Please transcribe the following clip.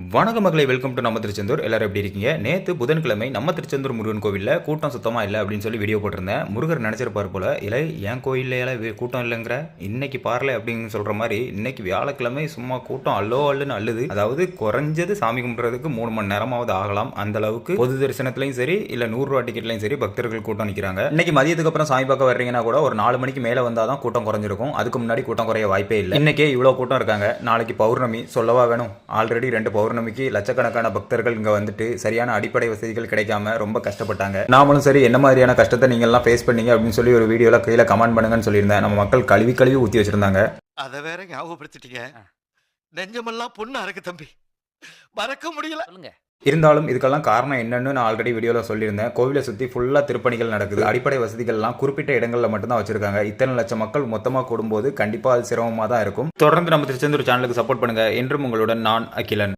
வணக்க மக்களை, welcome to நம்ம திருச்செந்தூர். எல்லாரும் எப்படி இருக்கீங்க? நேற்று புதன்கிழமை நம்ம திருச்செந்தூர் முருகன் கோவிலில் கூட்டம் சுத்தமாக இல்லை அப்படின்னு சொல்லி வீடியோ போட்டிருந்தேன். முருகர் நினச்சிருப்பார் போல, இல்லை என் கோயிலில் கூட்டம் இல்லைங்கிற, இன்னைக்கு பாரல அப்படின்னு சொல்கிற மாதிரி இன்னைக்கு வியாழக்கிழமை சும்மா கூட்டம் அல்லோ அல்லுன்னு அள்ளுது. அதாவது குறைஞ்சது சாமி கும்பிட்றதுக்கு 3 மணி நேரமாவது ஆகலாம். அந்த அளவுக்கு பொது தரிசனத்துலையும் சரி, இல்லை 100 ரூபா டிக்கெட்லையும் சரி பக்தர்கள் கூட்டம் நிற்கிறாங்க. இன்னைக்கு மதியத்துக்கு அப்புறம் சாமி பார்க்க வர்றீங்கன்னா கூட ஒரு 4 மணிக்கு மேலே வந்தால் தான் கூட்டம் குறைஞ்சிருக்கும். அதுக்கு முன்னாடி கூட்டம் குறைய வாய்ப்பே இல்லை. இன்னைக்கே இவ்வளோ கூட்டம் இருக்காங்க. நாளைக்கு பௌர்ணமி சொல்லவா வேணும்? ஆல்ரெடி 2 பௌர்ணமிக்கு லட்சக்கணக்கான பக்தர்கள் இங்க வந்துட்டு சரியான அடிப்படை வசதிகள் கிடைக்காம ரொம்ப கஷ்டப்பட்டாங்க. நாமளும் சரி, என்ன மாதிரியான கஷ்டத்தை நீங்க எல்லாம் ஃபேஸ் பண்ணீங்க அப்படின்னு சொல்லி ஒரு வீடியோல கீழே கமெண்ட் பண்ணுங்கன்னு சொல்லியிருந்தேன். நம்ம மக்கள் கழுவி கழுவி ஊத்தி வச்சிருந்தாங்க. அதை வேற ஞாபகப்படுத்திட்டீங்க. நெஞ்சமெல்லாம் பொண்ணு அறக்கு தம்பி, மறக்க முடியல. இருந்தாலும் இதுக்கெல்லாம் காரணம் என்னன்னு நான் ஆல்ரெடி வீடியோல சொல்லியிருந்தேன். கோவிலை சுத்தி ஃபுல்லா திருப்பணிகள் நடக்குது. அடிப்படை வசதிகள்லாம் குறிப்பிட்ட இடங்கள்ல மட்டும்தான் வச்சிருக்காங்க. இத்தனை லட்சம் மக்கள் மொத்தமா கூடும்போது கண்டிப்பா அது சிரமமா தான் இருக்கும். தொடர்ந்து நம்ம திருச்செந்தூர் சேனலுக்கு சப்போர்ட் பண்ணுங்க. என்றும் உங்களுடன் நான் அகிலன்.